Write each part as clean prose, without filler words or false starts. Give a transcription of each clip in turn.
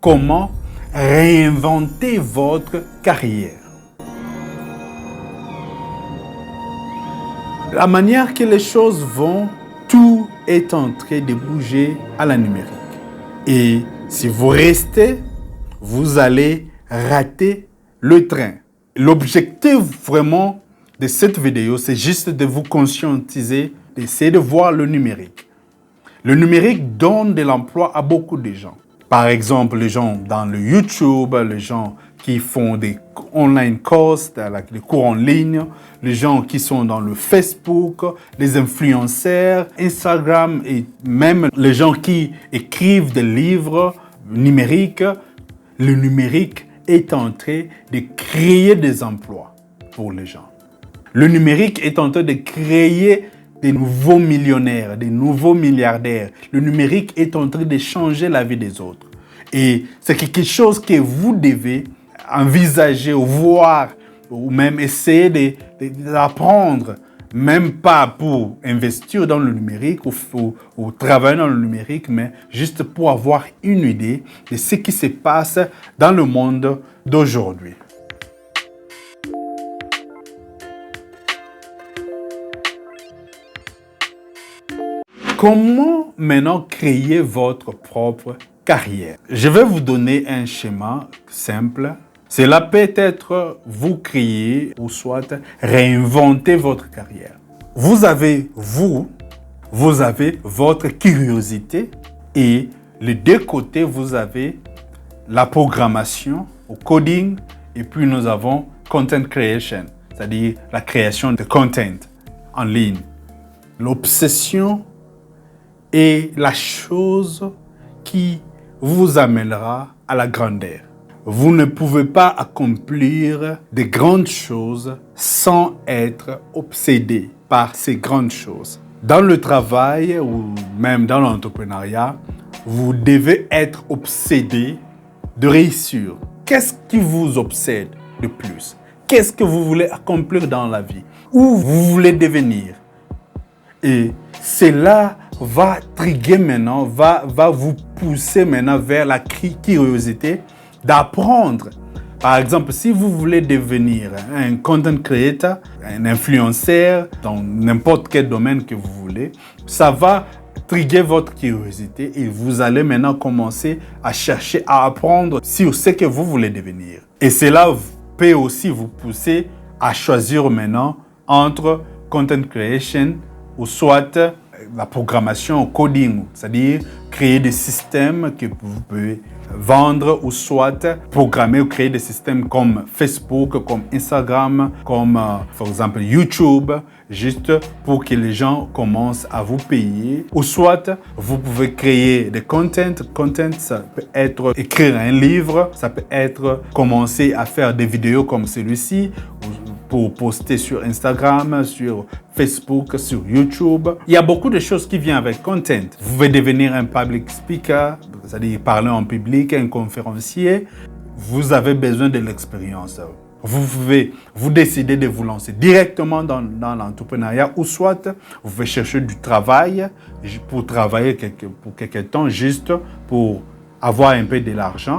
comment réinventer votre carrière. La manière que les choses vont, tout est en train de bouger à la numérique. Et si vous restez, vous allez rater le train. L'objectif vraiment de cette vidéo, c'est juste de vous conscientiser, d'essayer de voir le numérique. Le numérique donne de l'emploi à beaucoup de gens. Par exemple, les gens dans le YouTube, les gens qui font des online courses, des cours en ligne, les gens qui sont dans le Facebook, les influenceurs, Instagram et même les gens qui écrivent des livres numériques. Le numérique est en train de créer des emplois pour les gens. Le numérique est en train de créer des nouveaux millionnaires, des nouveaux milliardaires. Le numérique est en train de changer la vie des autres. Et c'est quelque chose que vous devez envisager ou voir ou même essayer d'apprendre, même pas pour investir dans le numérique ou travailler dans le numérique, mais juste pour avoir une idée de ce qui se passe dans le monde d'aujourd'hui. Comment maintenant créer votre propre carrière? Je vais vous donner un schéma simple. Cela peut être vous créer ou soit réinventer votre carrière. Vous avez votre curiosité et les deux côtés, vous avez la programmation ou coding et puis nous avons content creation, c'est-à-dire la création de content en ligne. L'obsession est la chose qui vous amènera à la grandeur. Vous ne pouvez pas accomplir de grandes choses sans être obsédé par ces grandes choses. Dans le travail ou même dans l'entrepreneuriat, vous devez être obsédé de réussir. Qu'est-ce qui vous obsède le plus? Qu'est-ce que vous voulez accomplir dans la vie? Où vous voulez devenir? Et cela va trigger maintenant, va vous pousser maintenant vers la curiosité d'apprendre. Par exemple, si vous voulez devenir un content creator, un influenceur dans n'importe quel domaine que vous voulez, ça va trigger votre curiosité et vous allez maintenant commencer à chercher à apprendre sur ce que vous voulez devenir. Et cela peut aussi vous pousser à choisir maintenant entre content creation ou soit la programmation au coding, c'est-à-dire créer des systèmes que vous pouvez vendre ou soit programmer ou créer des systèmes comme Facebook, comme Instagram, comme par exemple YouTube, juste pour que les gens commencent à vous payer. Ou soit vous pouvez créer des content. Content, ça peut être écrire un livre, ça peut être commencer à faire des vidéos comme celui-ci, pour poster sur Instagram, sur Facebook, sur YouTube. Il y a beaucoup de choses qui viennent avec content. Vous pouvez devenir un public speaker, c'est-à-dire parler en public, un conférencier. Vous avez besoin de l'expérience. Vous décidez de vous lancer directement dans l'entrepreneuriat ou soit vous pouvez chercher du travail pour travailler pour quelque temps, juste pour avoir un peu de l'argent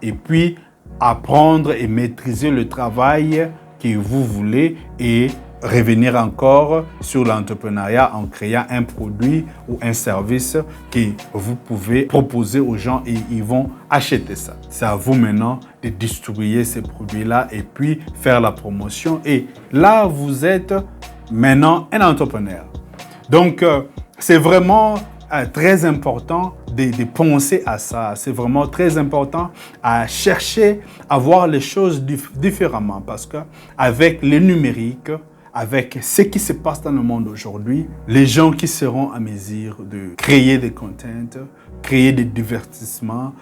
et puis apprendre et maîtriser le travail que vous voulez et revenir encore sur l'entrepreneuriat en créant un produit ou un service que vous pouvez proposer aux gens et ils vont acheter ça. C'est à vous maintenant de distribuer ces produits-là et puis faire la promotion. Et là, vous êtes maintenant un entrepreneur. Donc, c'est vraiment très important de penser à ça. C'est vraiment très important à chercher à voir les choses différemment parce qu'avec le numérique, avec ce qui se passe dans le monde aujourd'hui, les gens qui seront à mesure de créer des contents, créer des divertissements,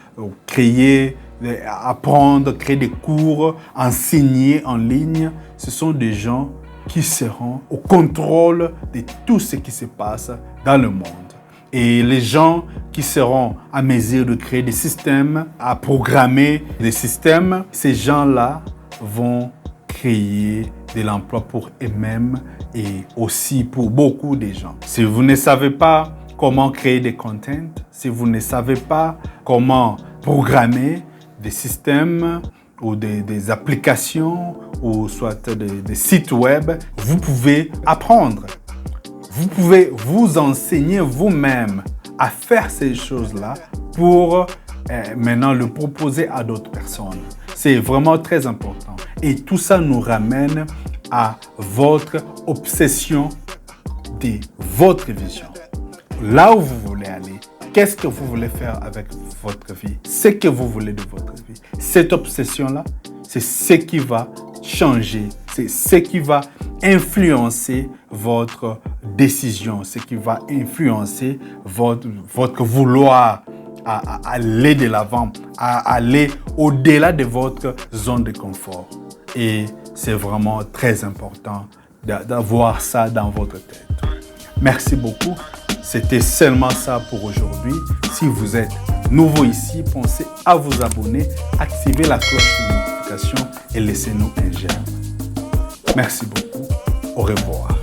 apprendre, créer des cours, enseigner en ligne, ce sont des gens qui seront au contrôle de tout ce qui se passe dans le monde. Et les gens qui seront à mesure de créer des systèmes, à programmer des systèmes, ces gens-là vont créer de l'emploi pour eux-mêmes et aussi pour beaucoup de gens. Si vous ne savez pas comment créer des contents, si vous ne savez pas comment programmer des systèmes ou des applications ou soit des sites web. Vous pouvez apprendre. Vous pouvez vous enseigner vous-même à faire ces choses-là pour maintenant le proposer à d'autres personnes. C'est vraiment très important. Et tout ça nous ramène à votre obsession de votre vision. Là où vous voulez aller, qu'est-ce que vous voulez faire avec votre vie? Ce que vous voulez de votre vie. Cette obsession-là, c'est ce qui va changer, c'est ce qui va influencer votre décision, ce qui va influencer votre vouloir à aller de l'avant, à aller au-delà de votre zone de confort. Et c'est vraiment très important d'avoir ça dans votre tête. Merci beaucoup. C'était seulement ça pour aujourd'hui. Si vous êtes nouveau ici, pensez à vous abonner, activez la cloche de notification et laissez-nous un j'aime. Merci beaucoup. Au revoir.